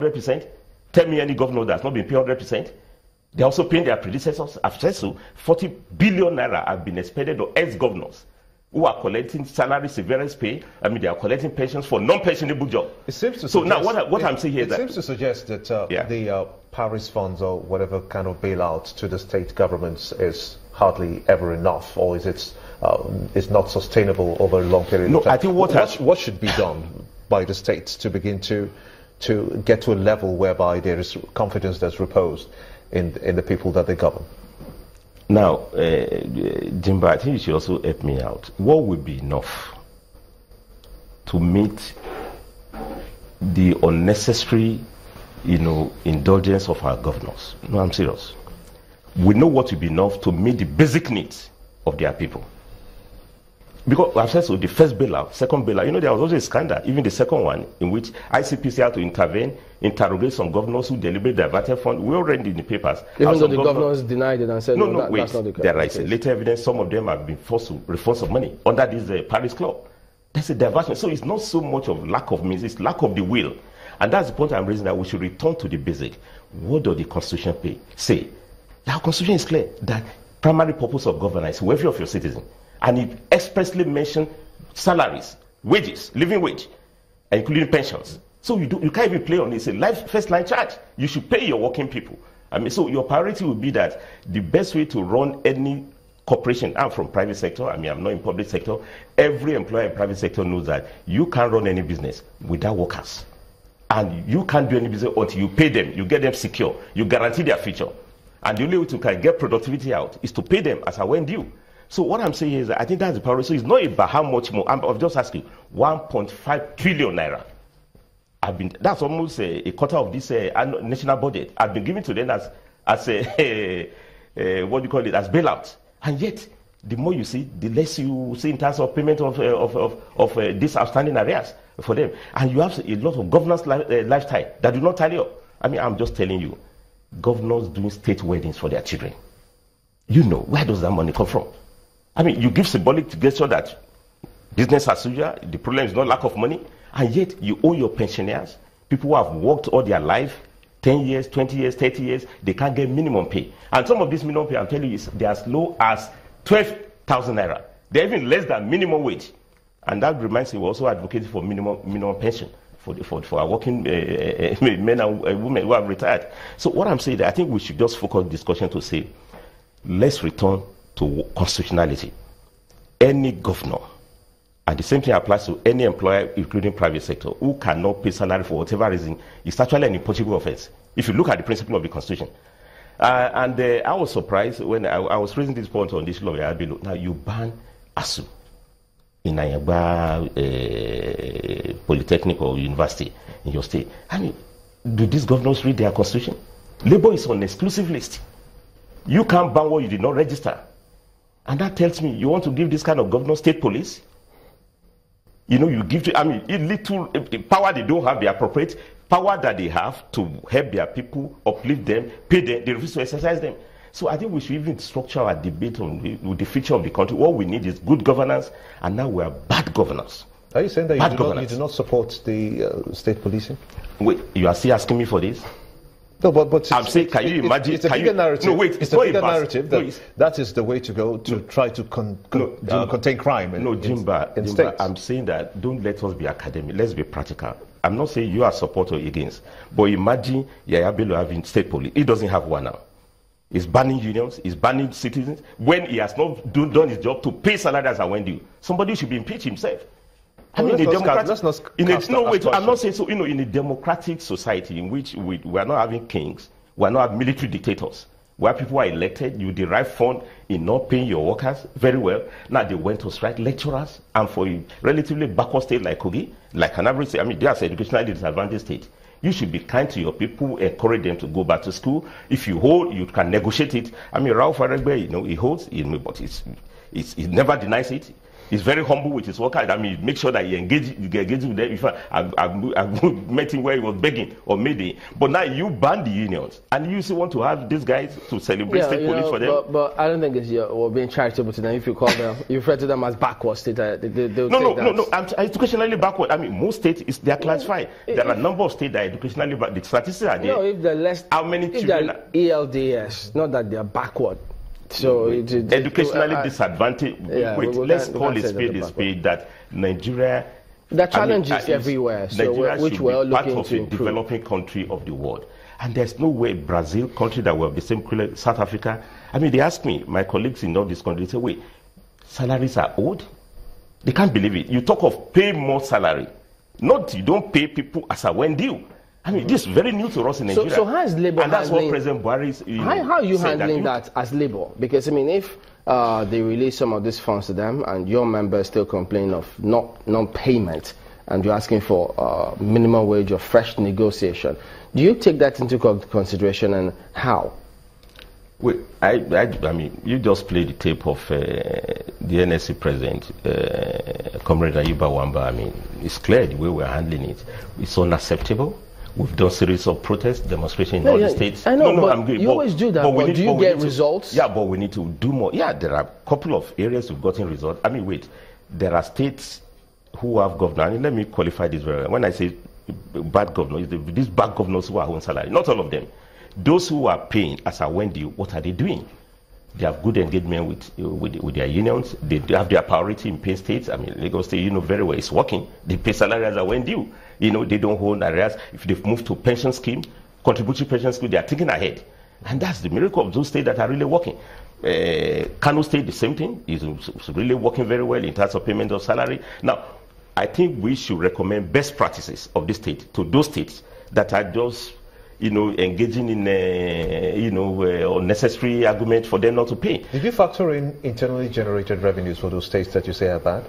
100%. Tell me any governor that's not been paid 100%. They're also paying their predecessors. I've said so. 40 billion naira have been expended on ex-governors who are collecting salary severance pay. I mean, they are collecting pensions for non-pensionable jobs. It seems to so suggest, now what I'm saying here is that... It seems to suggest that the Paris funds or whatever kind of bailout to the state governments is hardly ever enough, or is it is not sustainable over a long period of time? I think what should be done by the states to begin to get to a level whereby there is confidence that's reposed in the people that they govern? Now, Jimba, I think you should also help me out. What would be enough to meet the unnecessary, indulgence of our governors? No, I'm serious. We know what will be enough to meet the basic needs of their people. Because I've said so, the first bailout, second bailout, there was also a scandal, even the second one, in which ICPC had to intervene, interrogate some governors who deliberately diverted funds. We all read in the papers. Even though the governors denied it and said, wait, that's not the case. There is later evidence, some of them have been forced to refund some money under this Paris Club. That's a diversion. So it's not so much of lack of means, it's lack of the will. And that's the point I'm raising, that we should return to the basic. What does the Constitution say? Our Constitution is clear that primary purpose of governance is welfare of your citizens. And it expressly mentioned salaries, wages, living wage, including pensions. So you can't even play on it. It's a first line charge. You should pay your working people. So your priority would be that the best way to run any corporation, I'm from private sector, I'm not in public sector, every employer in private sector knows that you can't run any business without workers. And you can't do any business until you pay them, you get them secure, you guarantee their future. And the only way to get productivity out is to pay them as I went due. So what I'm saying is that I think that's the priority. So it's not about how much more. I'm just asking, 1.5 trillion naira. That's almost a quarter of this national budget. I've been given to them as what do you call it, as bailout. And yet, the more you see, the less you see in terms of payment of these outstanding arrears for them. And you have a lot of governance lifestyle that do not tally up. I'm just telling you, governors doing state weddings for their children. Where does that money come from? You give symbolic gesture that business as usual, the problem is not lack of money, and yet you owe your pensioners, people who have worked all their life, 10 years, 20 years, 30 years, they can't get minimum pay. And some of this minimum pay, I'm telling you, they're as low as 12,000 naira. They're even less than minimum wage. And that reminds me, we're also advocating for minimum pension for our working men and women who have retired. So what I'm saying, I think we should just focus discussion to say, let's return to constitutionality. Any governor, and the same thing applies to any employer, including private sector, who cannot pay salary for whatever reason, is actually an impossible offense, if you look at the principle of the Constitution. I was surprised when I was raising this point on this law. Now you ban ASU in Ayaba Polytechnic or University in your state. Do these governors read their Constitution? Labour is on an exclusive list. You can't ban what you did not register. And that tells me you want to give this kind of governor state police? You give to, little power they don't have, the appropriate power that they have to help their people, uplift them, pay them, they refuse to exercise them. So I think we should even structure our debate on the future of the country. What we need is good governance, and now we are bad governors. Are you saying that you do not support the state policing? Wait, you are still asking me for this? No, but I'm saying, can you imagine? It's a bigger narrative. No, wait, it's a bigger narrative that is the way to go to try to contain crime. Jimba, I'm saying that don't let us be academic. Let's be practical. I'm not saying you are support or against, but imagine Yaya Bello having state police. He doesn't have one now. He's banning unions. He's banning citizens when he has not done his job to pay salaries and when due. Somebody should be impeached himself. I'm not saying so. In a democratic society in which we are not having kings, we are not having military dictators, where people are elected, you derive fund in not paying your workers very well. Now they went to strike lecturers, and for a relatively backward state like Kogi, like an average state, they are an educationally disadvantaged state. You should be kind to your people, encourage them to go back to school. If you hold, you can negotiate it. Ralph Aregbe, he holds, but he never denies it. He's very humble with his workers. I mean, make sure that he engages with them. If I met him where he was begging or maybe. But now you ban the unions, and you still want to have these guys to celebrate state police for them. But I don't think it's we're being charitable to them. If you call them, you refer to them as backward state. No. I'm educationally backward. I mean, most states they are classified. There are a number of states that are educationally backward. The statistics are there. No, if they're less, how many children? ELDS, not that they are backward. So educationally disadvantaged. Wait, let's call a spade that Nigeria. There are challenges everywhere. Nigeria which we're all looking part of a developing country of the world, and there's no way Brazil, country that we have the same color, South Africa. I mean, they ask me, my colleagues in all these countries say, wait, salaries are old. They can't believe it. You talk of pay more salary, not you don't pay people as a when due. I mean, this is very new to us in Nigeria. So how is Labour and that's what President Buhari is. How are you handling that as Labour? Because, I mean, if they release some of these funds to them and your members still complain of non-payment and you're asking for minimum wage or fresh negotiation, do you take that into consideration, and how? Well, I mean, you just play the tape of the NSC president, Comrade Ayuba Wamba. I mean, it's clear the way we're handling it. It's unacceptable. We've done series of protests, demonstrations in all the states. I know, but you always do that. But do you get results? Yeah, but we need to do more. Yeah, there are a couple of areas we've gotten results. I mean, wait, there are states who have governors. Let me qualify this very well. When I say bad governors, these bad governors who are on salary, not all of them. Those who are paying as a when due, what are they doing? They have good engagement with their unions. They have their priority in paying states. I mean, Lagos State, very well, it's working. They pay salary as a when due. They don't hold arrears. If they've moved to pension scheme, contributory pension scheme, they are thinking ahead. And that's the miracle of those states that are really working. Kano State, the same thing, is really working very well in terms of payment of salary. Now, I think we should recommend best practices of this state to those states that are just engaging in unnecessary argument for them not to pay. Did you factor in internally generated revenues for those states that you say are bad?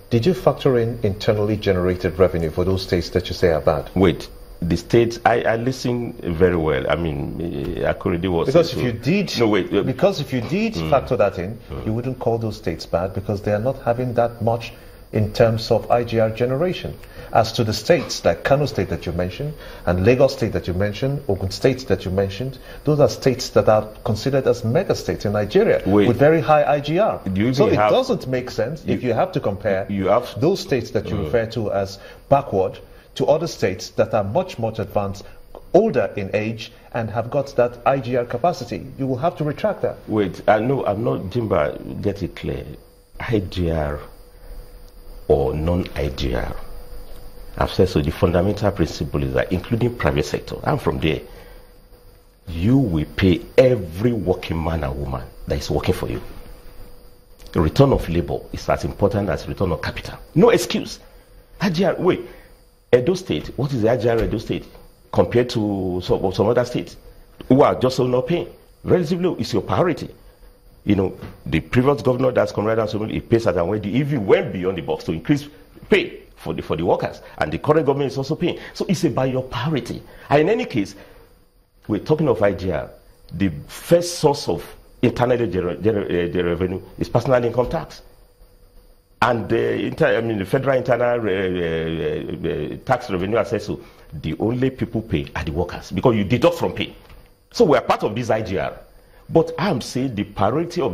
Did you factor in internally generated revenue for those states that you say are bad? Wait, the states, I listen very well. I mean, Akurede was... Because if you did... No, wait. Because if you did factor that in, you wouldn't call those states bad because they are not having that much in terms of IGR generation. As to the states like Kano State that you mentioned, and Lagos State that you mentioned, Ogun State that you mentioned, those are states that are considered as mega states in Nigeria with very high IGR. So it doesn't make sense if you have to compare those states that you refer to as backward to other states that are much, much advanced, older in age, and have got that IGR capacity. You will have to retract that. Wait, no, I'm not, Jimba, get it clear. IGR or non-IGR. I've said so. The fundamental principle is that, including private sector, I'm from there, you will pay every working man and woman that is working for you. The return of labor is as important as return of capital. No excuse. IGR, wait, Edo State, what is the IGR Edo State compared to some other states who are just so not paying? Relatively low. It's your priority. The previous governor, that's Comrade Ansomili, he pays at and if he went beyond the box to increase pay for the workers, and the current government is also paying. So it's about your priority. And in any case, we're talking of IGR. The first source of internally generated revenue is personal income tax. And the federal internal tax revenue assessor, the only people pay are the workers because you deduct from pay. So we're part of this IGR. But I'm saying the priority of